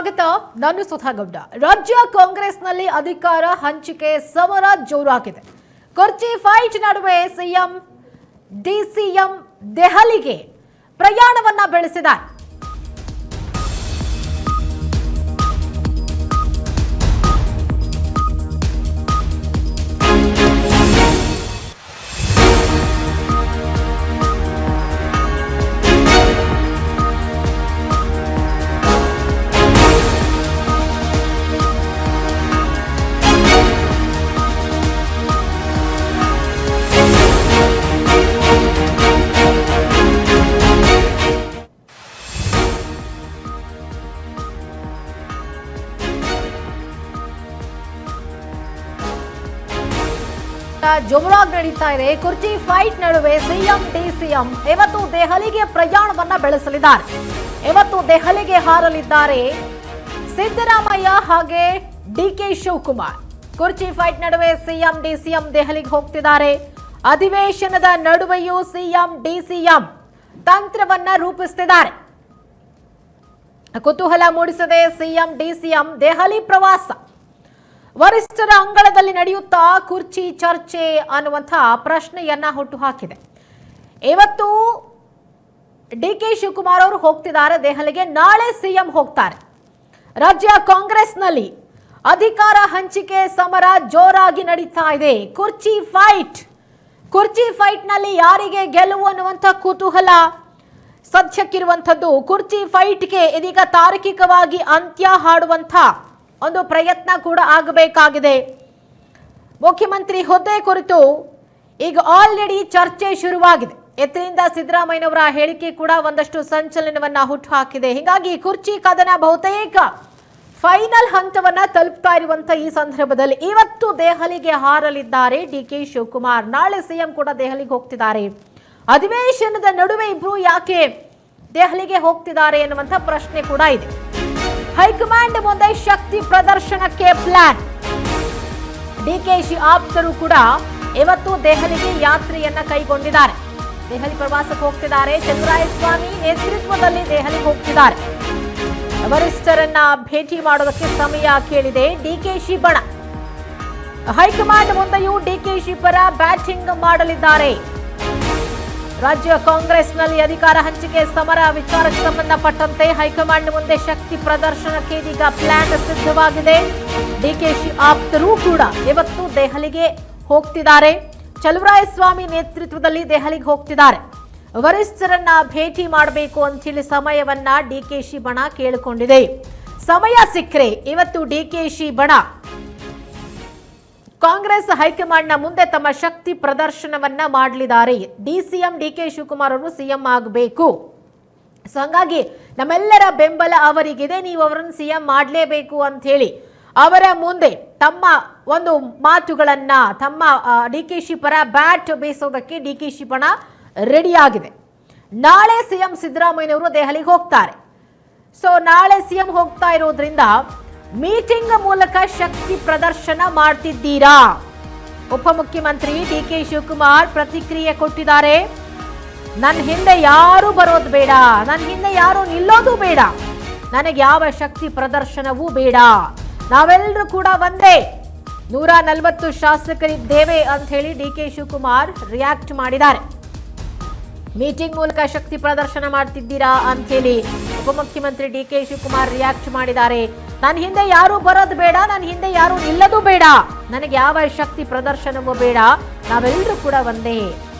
ಸ್ವಾಗತ. ನಾನು ಸುಧಾ ಗೌಡ. ರಾಜ್ಯ ಕಾಂಗ್ರೆಸ್ನಲ್ಲಿ ಅಧಿಕಾರ ಹಂಚಿಕೆ ಸಮರ ಜೋರಾಗಿದೆ. ಕುರ್ಚಿ ಫೈಟ್ ನಡುವೆ ಸಿಎಂ ಡಿಸಿಎಂ ದೆಹಲಿಗೆ ಪ್ರಯಾಣವನ್ನ ಬೆಳೆಸಿದ್ದಾರೆ. ಜೋರಾಗಿ ನಡೀತಾ ಇದೆ. ಕುರ್ಚಿ ಫೈಟ್ ನಡುವೆ ಸಿಎಂ ಡಿಸಿಎಂ ಇವತ್ತು ದೆಹಲಿಗೆ ಪ್ರಯಾಣವನ್ನ ಬೆಳೆಸಲಿದ್ದಾರೆ. ಇವತ್ತು ದೆಹಲಿಗೆ ಹಾರಲಿದ್ದಾರೆ ಸಿದ್ದರಾಮಯ್ಯ ಹಾಗೆ ಡಿಕೆ ಶಿವಕುಮಾರ್. ಕುರ್ಚಿ ಫೈಟ್ ನಡುವೆ ಸಿಎಂ ಡಿಸಿಎಂ ದೆಹಲಿಗೆ ಹೋಗ್ತಿದ್ದಾರೆ. ಅಧಿವೇಶನದ ನಡುವೆಯೂ ಸಿಎಂ ಡಿಸಿಎಂ ತಂತ್ರವನ್ನ ರೂಪಿಸುತ್ತಿದ್ದಾರೆ. ಕುತೂಹಲ ಮೂಡಿಸದೆ ಸಿಎಂ ಡಿಸಿಎಂ ದೆಹಲಿ ಪ್ರವಾಸ. ವರಿಷ್ಠರ ಅಂಗಳದಲ್ಲಿ ನಡೆಯುತ್ತಾ ಕುರ್ಚಿ ಚರ್ಚೆ ಅನ್ನುವಂಥ ಪ್ರಶ್ನೆಯನ್ನ ಹುಟ್ಟುಹಾಕಿದೆ. ಇವತ್ತು ಡಿಕೆ ಶಿವಕುಮಾರ್ ಅವರು ಹೋಗ್ತಿದ್ದಾರೆ ದೆಹಲಿಗೆ. ನಾಳೆ ಸಿಎಂ ಹೋಗ್ತಾರೆ. ರಾಜ್ಯ ಕಾಂಗ್ರೆಸ್ನಲ್ಲಿ ಅಧಿಕಾರ ಹಂಚಿಕೆ ಸಮರ ಜೋರಾಗಿ ನಡೀತಾ ಇದೆ. ಕುರ್ಚಿ ಫೈಟ್ ನಲ್ಲಿ ಯಾರಿಗೆ ಗೆಲುವು ಅನ್ನುವಂಥ ಕುತೂಹಲ ಸದ್ಯಕ್ಕಿರುವಂಥದ್ದು. ಕುರ್ಚಿ ಫೈಟ್ಗೆ ಇದೀಗ ತಾರ್ಕಿಕವಾಗಿ ಅಂತ್ಯ ಹಾಡುವಂಥ ಒಂದು ಪ್ರಯತ್ನ ಕೂಡ ಆಗಬೇಕಾಗಿದೆ. ಮುಖ್ಯಮಂತ್ರಿ ಹುದ್ದೆ ಕುರಿತು ಈಗ ಆಲ್ರೆಡಿ ಚರ್ಚೆ ಶುರುವಾಗಿದೆ. ಎತ್ತರಿಂದ ಸಿದ್ದರಾಮಯ್ಯನವರ ಹೇಳಿಕೆ ಕೂಡ ಒಂದಷ್ಟು ಸಂಚಲನವನ್ನ ಹುಟ್ಟುಹಾಕಿದೆ. ಹೀಗಾಗಿ ಕುರ್ಚಿ ಕದನ ಬಹುತೇಕ ಫೈನಲ್ ಹಂತವನ್ನ ತಲುಪ್ತಾ ಇರುವಂತ ಈ ಸಂದರ್ಭದಲ್ಲಿ ಇವತ್ತು ದೆಹಲಿಗೆ ಹಾರಲಿದ್ದಾರೆ ಡಿಕೆ ಶಿವಕುಮಾರ್. ನಾಳೆ ಸಿಎಂ ಕೂಡ ದೆಹಲಿಗೆ ಹೋಗ್ತಿದ್ದಾರೆ. ಅಧಿವೇಶನದ ನಡುವೆ ಇಬ್ರು ಯಾಕೆ ದೆಹಲಿಗೆ ಹೋಗ್ತಿದ್ದಾರೆ ಎನ್ನುವಂತ ಪ್ರಶ್ನೆ ಕೂಡ ಇದೆ. ಹೈಕಮಾಂಡ್ ಮುಂದೆ ಶಕ್ತಿ ಪ್ರದರ್ಶನಕ್ಕೆ ಪ್ಲಾನ್. ಡಿಕೆಶಿ ಆಪ್ತರು ಕೂಡ ಇವತ್ತು ದೆಹಲಿಗೆ ಯಾತ್ರೆಯನ್ನ ಕೈಗೊಂಡಿದ್ದಾರೆ. ದೆಹಲಿ ಪ್ರವಾಸಕ್ಕೆ ಹೋಗ್ತಿದ್ದಾರೆ. ಚಲುವರಾಯಸ್ವಾಮಿ ನೇತೃತ್ವದಲ್ಲಿ ದೆಹಲಿಗೆ ಹೋಗ್ತಿದ್ದಾರೆ. ವರಿಷ್ಠರನ್ನ ಭೇಟಿ ಮಾಡೋದಕ್ಕೆ ಸಮಯ ಕೇಳಿದೆ ಡಿಕೆಶಿ ಬಣ. ಹೈಕಮಾಂಡ್ ಮುಂದೆಯೂ ಡಿಕೆಶಿ ಪರ ಬ್ಯಾಟಿಂಗ್ ಮಾಡಲಿದ್ದಾರೆ. ರಾಜ್ಯ ಕಾಂಗ್ರೆಸ್ನಲ್ಲಿ ಅಧಿಕಾರ ಹಂಚಿಕೆ ಸಮರ ವಿಚಾರಕ್ಕೆ ಸಂಬಂಧಪಟ್ಟಂತೆ ಹೈಕಮಾಂಡ್ ಮುಂದೆ ಶಕ್ತಿ ಪ್ರದರ್ಶನಕ್ಕೆ ಇದೀಗ ಪ್ಲಾನ್ ಸಿದ್ಧವಾಗಿದೆ. ಡಿಕೆಶಿ ಆಪ್ತರು ಕೂಡ ಇವತ್ತು ದೆಹಲಿಗೆ ಹೋಗ್ತಿದ್ದಾರೆ. ಚಲುವರಾಯಸ್ವಾಮಿ ನೇತೃತ್ವದಲ್ಲಿ ದೆಹಲಿಗೆ ಹೋಗ್ತಿದ್ದಾರೆ. ವರಿಷ್ಠರನ್ನ ಭೇಟಿ ಮಾಡಬೇಕು ಅಂತ ಹೇಳಿ ಸಮಯವನ್ನ ಡಿಕೆಶಿ ಬಣ ಕೇಳಿಕೊಂಡಿದೆ. ಸಮಯ ಸಿಕ್ಕರೆ ಇವತ್ತು ಡಿಕೆಶಿ ಬಣ ಕಾಂಗ್ರೆಸ್ ಹೈಕಮಾಂಡ್ ನ ಮುಂದೆ ತಮ್ಮ ಶಕ್ತಿ ಪ್ರದರ್ಶನವನ್ನ ಮಾಡಲಿದ್ದಾರೆ. ಡಿಸಿಎಂ ಡಿಕೆ ಶಿವಕುಮಾರ್ ಅವರು ಸಿಎಂ ಆಗಬೇಕು. ಸೊ ಹಂಗಾಗಿ ನಮ್ಮೆಲ್ಲರ ಬೆಂಬಲ ಅವರಿಗಿದೆ, ನೀವು ಅವರನ್ನು ಸಿಎಂ ಮಾಡಲೇಬೇಕು ಅಂತ ಹೇಳಿ ಅವರ ಮುಂದೆ ತಮ್ಮ ಒಂದು ಮಾತುಗಳನ್ನ ತಮ್ಮ ಡಿಕೆಶಿ ಪರ ಬ್ಯಾಟ್ ಬೀಸೋದಕ್ಕೆ ಡಿಕೆಶಿ ಬಣ ರೆಡಿ ಆಗಿದೆ. ನಾಳೆ ಸಿಎಂ ಸಿದ್ದರಾಮಯ್ಯನವರು ದೆಹಲಿಗೆ ಹೋಗ್ತಾರೆ. ಸೊ ನಾಳೆ ಸಿಎಂ ಹೋಗ್ತಾ ಇರೋದ್ರಿಂದ ಮೀಟಿಂಗ್ ಮೂಲಕ ಶಕ್ತಿ ಪ್ರದರ್ಶನ ಮಾಡ್ತಿದ್ದೀರಾ? ಉಪಮುಖ್ಯಮಂತ್ರಿ ಡಿಕೆ ಶಿವಕುಮಾರ್ ಪ್ರತಿಕ್ರಿಯೆ ಕೊಟ್ಟಿದ್ದಾರೆ. ನನ್ನ ಹಿಂದೆ ಯಾರು ಬರೋದು ಬೇಡ, ನನ್ನ ಹಿಂದೆ ಯಾರು ನಿಲ್ಲೋದು ಬೇಡ, ನನಗೆ ಯಾವ ಶಕ್ತಿ ಪ್ರದರ್ಶನವೂ ಬೇಡ, ನಾವೆಲ್ಲರೂ ಕೂಡ ಒಂದೇ, 140 ಶಾಸಕರಿದ್ದೇವೆ ಅಂತ ಹೇಳಿ ಡಿಕೆ ಶಿವಕುಮಾರ್ ರಿಯಾಕ್ಟ್ ಮಾಡಿದ್ದಾರೆ. ಮೀಟಿಂಗ್ ಮೂಲಕ ಶಕ್ತಿ ಪ್ರದರ್ಶನ ಮಾಡ್ತಿದ್ದೀರಾ ಅಂತ ಹೇಳಿ ಉಪಮುಖ್ಯಮಂತ್ರಿ ಡಿಕೆ ಶಿವಕುಮಾರ್ ರಿಯಾಕ್ಟ್ ಮಾಡಿದ್ದಾರೆ. ನನ್ನ ಹಿಂದೆ ಯಾರು ಬರೋದು ಬೇಡ, ನನ್ನ ಹಿಂದೆ ಯಾರು ನಿಲ್ಲೋದು ಬೇಡ, ನನಗೆ ಯಾವ ಶಕ್ತಿ ಪ್ರದರ್ಶನವೂ ಬೇಡ, ನಾವೆಲ್ಲರೂ ಕೂಡ ಒಂದೇ,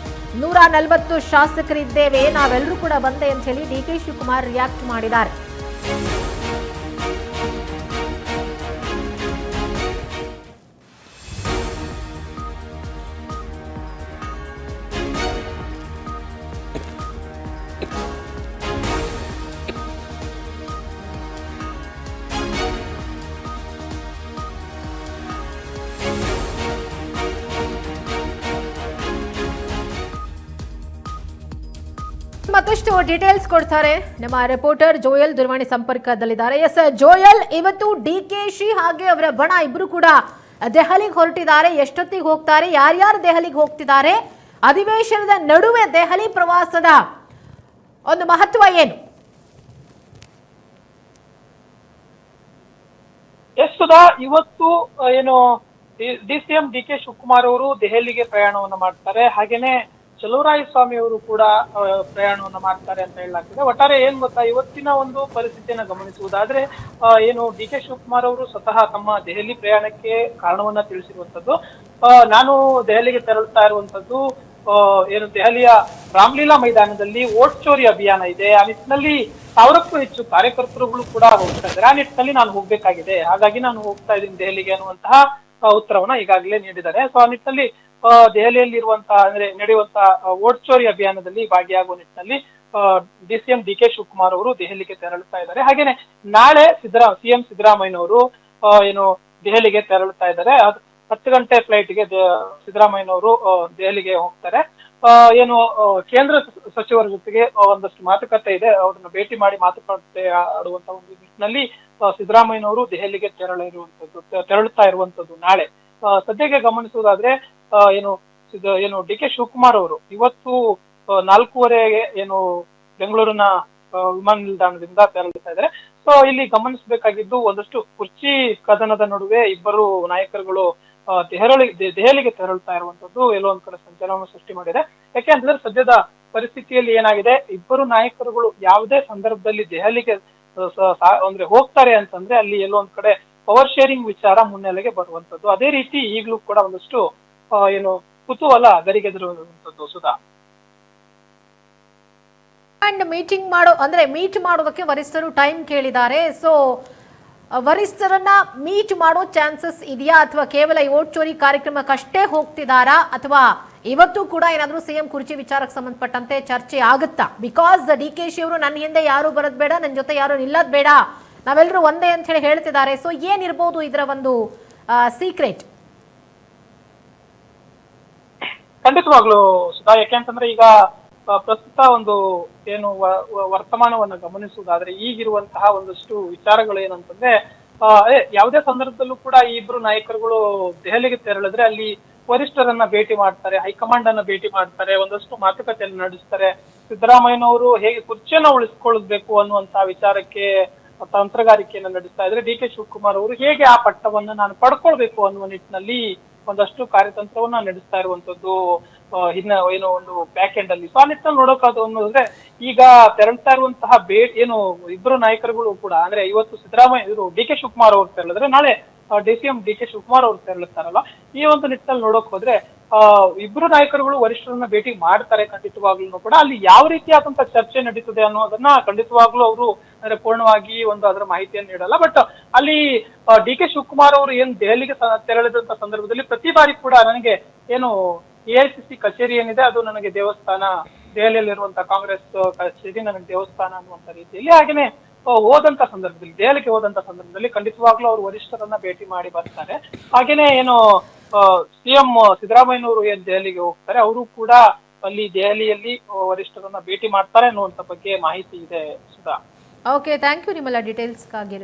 140 ಶಾಸಕರಿದ್ದೇವೆ, ನಾವೆಲ್ಲರೂ ಕೂಡ ಒಂದೇ ಅಂತ ಹೇಳಿ ಡಿಕೆ ಶಿವಕುಮಾರ್ ರಿಯಾಕ್ಟ್ ಮಾಡಿದ್ದಾರೆ. ಮತ್ತಷ್ಟು ಡೀಟೇಲ್ಸ್ ಕೊಡ್ತಾರೆ ನಮ್ಮ ರಿಪೋರ್ಟರ್ ಜೋಯಲ್ ದೂರವಾಣಿ ಸಂಪರ್ಕದಲ್ಲಿದ್ದಾರೆ. ಎಸ್ ಜೋಯಲ್, ಇವತ್ತು ಡಿಕೆಶಿ ಹಾಗೆ ಅವರ ಬಣ ಇಬ್ರು ಕೂಡ ದೆಹಲಿಗೆ ಹೊರಟಿದ್ದಾರೆ. ಎಷ್ಟೊತ್ತಿಗೆ ಹೋಗ್ತಾರೆ, ಯಾರ್ಯಾರು ದೆಹಲಿಗೆ ಹೋಗ್ತಿದ್ದಾರೆ, ಅಧಿವೇಶನದ ನಡುವೆ ದೆಹಲಿ ಪ್ರವಾಸದ ಒಂದು ಮಹತ್ವ ಏನು? ಸುಧಾ, ಇವತ್ತು ಏನು DCM DK ಶಿವಕುಮಾರ್ ಅವರು ದೆಹಲಿಗೆ ಪ್ರಯಾಣವನ್ನ ಮಾಡ್ತಾರೆ. ಹಾಗೇನೆ ಚಲುವರಾಯಸ್ವಾಮಿ ಅವರು ಕೂಡ ಪ್ರಯಾಣವನ್ನ ಮಾಡ್ತಾರೆ ಅಂತ ಹೇಳಲಾಗ್ತಿದೆ. ಒಟ್ಟಾರೆ ಏನ್ ಗೊತ್ತಾ, ಇವತ್ತಿನ ಒಂದು ಪರಿಸ್ಥಿತಿಯನ್ನ ಗಮನಿಸುವುದಾದ್ರೆ ಏನು DK ಶಿವಕುಮಾರ್ ಅವರು ಸ್ವತಃ ತಮ್ಮ ದೆಹಲಿ ಪ್ರಯಾಣಕ್ಕೆ ಕಾರಣವನ್ನ ತಿಳಿಸಿರುವಂತದ್ದು. ನಾನು ದೆಹಲಿಗೆ ತೆರಳುತ್ತಾ ಇರುವಂತದ್ದು ಏನು ದೆಹಲಿಯ ರಾಮ್ಲೀಲಾ ಮೈದಾನದಲ್ಲಿ ವೋಟ್ ಚೋರಿ ಅಭಿಯಾನ ಇದೆ. ಆ ನಿಟ್ಟಿನಲ್ಲಿ 1000ಕ್ಕೂ ಹೆಚ್ಚು ಕಾರ್ಯಕರ್ತರುಗಳು ಕೂಡ ಹೋಗ್ತಾ ಇದ್ದಾರೆ. ಆ ನಿಟ್ಟಿನಲ್ಲಿ ನಾನು ಹೋಗ್ಬೇಕಾಗಿದೆ, ಹಾಗಾಗಿ ನಾನು ಹೋಗ್ತಾ ಇದ್ದೀನಿ ದೆಹಲಿಗೆ ಅನ್ನುವಂತಹ ಉತ್ತರವನ್ನ ಈಗಾಗಲೇ ನೀಡಿದ್ದಾರೆ. ಸೊ ಆ ನಿಟ್ಟಿನಲ್ಲಿ ದೆಹಲಿಯಲ್ಲಿ ಇರುವಂತಹ ಅಂದ್ರೆ ನಡೆಯುವಂತಹ ವೋಟ್ ಚೋರಿ ಅಭಿಯಾನದಲ್ಲಿ ಭಾಗಿಯಾಗುವ ನಿಟ್ಟಿನಲ್ಲಿ DCM DK ಶಿವಕುಮಾರ್ ಅವರು ದೆಹಲಿಗೆ ತೆರಳುತ್ತಾ ಇದ್ದಾರೆ. ಹಾಗೇನೆ ನಾಳೆ CM ಸಿದ್ದರಾಮಯ್ಯನವರು ಏನು ದೆಹಲಿಗೆ ತೆರಳುತ್ತಾ ಇದ್ದಾರೆ. 10 ಗಂಟೆ ಫ್ಲೈಟ್ಗೆ ಸಿದ್ದರಾಮಯ್ಯನವರು ದೆಹಲಿಗೆ ಹೋಗ್ತಾರೆ. ಏನು ಕೇಂದ್ರ ಸಚಿವರ ಜೊತೆಗೆ ಒಂದಷ್ಟು ಮಾತುಕತೆ ಇದೆ, ಅವ್ರನ್ನ ಭೇಟಿ ಮಾಡಿ ಮಾತುಕತೆ ಆಡುವಂತ ಒಂದು ನಿಟ್ಟಿನಲ್ಲಿ ಸಿದ್ದರಾಮಯ್ಯನವರು ದೆಹಲಿಗೆ ತೆರಳುತ್ತಾ ಇರುವಂತದ್ದು ನಾಳೆ. ಸದ್ಯಕ್ಕೆ ಗಮನಿಸುವುದಾದ್ರೆ ಏನು DK ಶಿವಕುಮಾರ್ ಅವರು ಇವತ್ತು 4:15ಗೆ ಏನು ಬೆಂಗಳೂರಿನ ವಿಮಾನ ನಿಲ್ದಾಣದಿಂದ ತೆರಳುತ್ತಾ ಇದ್ದಾರೆ. ಸೊ ಇಲ್ಲಿ ಗಮನಿಸಬೇಕಾಗಿದ್ದು ಒಂದಷ್ಟು ಕುರ್ಚಿ ಕದನದ ನಡುವೆ ಇಬ್ಬರು ನಾಯಕರುಗಳು ದೆಹಲಿಗೆ ತೆರಳುತ್ತಾ ಇರುವಂತದ್ದು ಎಲ್ಲೋ ಒಂದ್ ಕಡೆ ಸಂಚಲನ ಸೃಷ್ಟಿ ಮಾಡಿದೆ. ಯಾಕೆಂದ್ರೆ ಸದ್ಯದ ಪರಿಸ್ಥಿತಿಯಲ್ಲಿ ಏನಾಗಿದೆ, ಇಬ್ಬರು ನಾಯಕರುಗಳು ಯಾವುದೇ ಸಂದರ್ಭದಲ್ಲಿ ದೆಹಲಿಗೆ ಅಂದ್ರೆ ಹೋಗ್ತಾರೆ ಅಂತಂದ್ರೆ ಅಲ್ಲಿ ಎಲ್ಲೋ ಒಂದ್ ಕಡೆ ಪವರ್ ಶೇರಿಂಗ್ ವಿಚಾರ ಮುನ್ನೆಲೆಗೆ ಬರುವಂತದ್ದು. ಅದೇ ರೀತಿ ಈಗಲೂ ಕೂಡ ಒಂದಷ್ಟು ಏನು ಕುತೂಹಲ ಗರಿಗೆದರುವಂತದ್ದು. ಸುಧಾ, ಅಂಡ್ ಮೀಟ್ ಮಾಡೋದಕ್ಕೆ ವರಿಷ್ಠರು ಟೈಮ್ ಕೇಳಿದ್ದಾರೆ. ಸೊ ವರಿಷ್ಠರನ್ನ ಮೀಟ್ ಮಾಡೋ ಚಾನ್ಸಸ್ ಇದೆಯಾ, ಅಥವಾ ಕೇವಲ ವೋಟ್ ಚೋರಿ ಕಾರ್ಯಕ್ರಮಕ್ಕಷ್ಟೇ ಹೋಗ್ತಿದಾರಾ, ಅಥವಾ ಇವತ್ತು ಕೂಡ ಏನಾದ್ರೂ CM ಕುರ್ಚಿ ವಿಚಾರಕ್ಕೆ ಸಂಬಂಧಪಟ್ಟಂತೆ ಚರ್ಚೆ ಆಗುತ್ತಾ? ಬಿಕಾಸ್ DKಶಿ ಅವರು ನನ್ನ ಹಿಂದೆ ಯಾರು ಬರೋದ್ ಬೇಡ, ನನ್ನ ಜೊತೆ ಯಾರು ನಿಲ್ಲೋದ್ ಬೇಡ, ನಾವೆಲ್ಲರೂ ಒಂದೇ ಅಂತ ಹೇಳಿ ಹೇಳ್ತಿದ್ದಾರೆ. ಸೊ ಏನಿರ್ಬೋದು ಇದರ ಒಂದು ಸೀಕ್ರೆಟ್? ಖಂಡಿತವಾಗ್ಲು ಸುಧಾ, ಯಾಕೆಂತಂದ್ರೆ ಈಗ ಪ್ರಸ್ತುತ ಒಂದು ಏನು ವರ್ತಮಾನವನ್ನ ಗಮನಿಸುವುದಾದ್ರೆ ಈಗಿರುವಂತಹ ಒಂದಷ್ಟು ವಿಚಾರಗಳು ಏನಂತಂದ್ರೆ ಯಾವುದೇ ಸಂದರ್ಭದಲ್ಲೂ ಕೂಡ ಈ ಇಬ್ರು ನಾಯಕರುಗಳು ದೆಹಲಿಗೆ ತೆರಳಿದ್ರೆ ಅಲ್ಲಿ ವರಿಷ್ಠರನ್ನ ಭೇಟಿ ಮಾಡ್ತಾರೆ, ಹೈಕಮಾಂಡ್ ಅನ್ನ ಭೇಟಿ ಮಾಡ್ತಾರೆ, ಒಂದಷ್ಟು ಮಾತುಕತೆಯನ್ನು ನಡೆಸ್ತಾರೆ. ಸಿದ್ದರಾಮಯ್ಯನವರು ಹೇಗೆ ಕುರ್ಚಿಯನ್ನ ಉಳಿಸ್ಕೊಳ್ಬೇಕು ಅನ್ನುವಂತಹ ವಿಚಾರಕ್ಕೆ ತಂತ್ರಗಾರಿಕೆಯನ್ನು ನಡೆಸ್ತಾ ಇದ್ರೆ, DK ಶಿವಕುಮಾರ್ ಅವರು ಹೇಗೆ ಆ ಪಟ್ಟವನ್ನ ನಾನು ಪಡ್ಕೊಳ್ಬೇಕು ಅನ್ನುವ ನಿಟ್ಟಿನಲ್ಲಿ ಒಂದಷ್ಟು ಕಾರ್ಯತಂತ್ರವನ್ನ ನಡೆಸ್ತಾ ಇರುವಂತದ್ದು ಏನೋ ಒಂದು ಬ್ಯಾಕ್ ಎಂಡ್ ಅಲ್ಲಿ. ಸೊ ಆ ನಿಟ್ಟಿನಲ್ಲಿ ನೋಡೋಕಾದ ಅನ್ನೋದ್ರೆ ಈಗ ತೆರಳ್ತಾ ಇರುವಂತಹ ಏನು ಇಬ್ಬರು ನಾಯಕರುಗಳು ಕೂಡ ಅಂದ್ರೆ ಇವತ್ತು ಸಿದ್ದರಾಮಯ್ಯ DK ಶಿವಕುಮಾರ್ ಅವರು ತೆರಳಿದ್ರೆ ನಾಳೆ DCM DK ಶಿವಕುಮಾರ್ ಅವರು ತೆರಳುತ್ತಾರಲ್ಲ, ಈ ಒಂದು ನಿಟ್ಟಿನಲ್ಲಿ ನೋಡೋಕ್ ಹೋದ್ರೆ ಇಬ್ರು ನಾಯಕರುಗಳು ವರಿಷ್ಠರನ್ನ ಭೇಟಿ ಮಾಡ್ತಾರೆ. ಖಂಡಿತವಾಗ್ಲೂ ಕೂಡ ಅಲ್ಲಿ ಯಾವ ರೀತಿಯಾದಂತಹ ಚರ್ಚೆ ನಡೀತದೆ ಅನ್ನೋದನ್ನ ಖಂಡಿತವಾಗ್ಲೂ ಅವರು ಅಂದ್ರೆ ಪೂರ್ಣವಾಗಿ ಅದರ ಮಾಹಿತಿಯನ್ನು ನೀಡಲ್ಲ. ಬಟ್ ಅಲ್ಲಿ DK ಶಿವಕುಮಾರ್ ಅವರು ಏನ್ ದೆಹಲಿಗೆ ತೆರಳಿದಂತ ಸಂದರ್ಭದಲ್ಲಿ ಪ್ರತಿ ಬಾರಿ ಕೂಡ ನನಗೆ ಏನು AICC ಕಚೇರಿ ಏನಿದೆ ಅದು ನನಗೆ ದೇವಸ್ಥಾನ, ದೆಹಲಿಯಲ್ಲಿರುವಂತಹ ಕಾಂಗ್ರೆಸ್ ಕಚೇರಿ ನನಗೆ ದೇವಸ್ಥಾನ ಅನ್ನುವಂತ ರೀತಿಯಲ್ಲಿ, ಹಾಗೇನೆ ದೆಹಲಿಗೆ ಹೋದಂತ ಸಂದರ್ಭದಲ್ಲಿ ಖಂಡಿತವಾಗ್ಲೂ ಅವರು ವರಿಷ್ಠರನ್ನ ಭೇಟಿ ಮಾಡಿ ಬರ್ತಾರೆ. ಹಾಗೇನೆ ಏನು CM ಸಿದ್ದರಾಮಯ್ಯನವರು ಏನ್ ದೆಹಲಿಗೆ ಹೋಗ್ತಾರೆ, ಅವರು ಕೂಡ ಅಲ್ಲಿ ದೆಹಲಿಯಲ್ಲಿ ವರಿಷ್ಠರನ್ನ ಭೇಟಿ ಮಾಡ್ತಾರೆ ಅನ್ನುವಂತ ಬಗ್ಗೆ ಮಾಹಿತಿ ಇದೆ. ಸುಧಾ, ಓಕೆ, ಥ್ಯಾಂಕ್ ಯು ನಿಮ್ಮೆಲ್ಲ ಡೀಟೇಲ್ಸ್ಗಾಗಿ.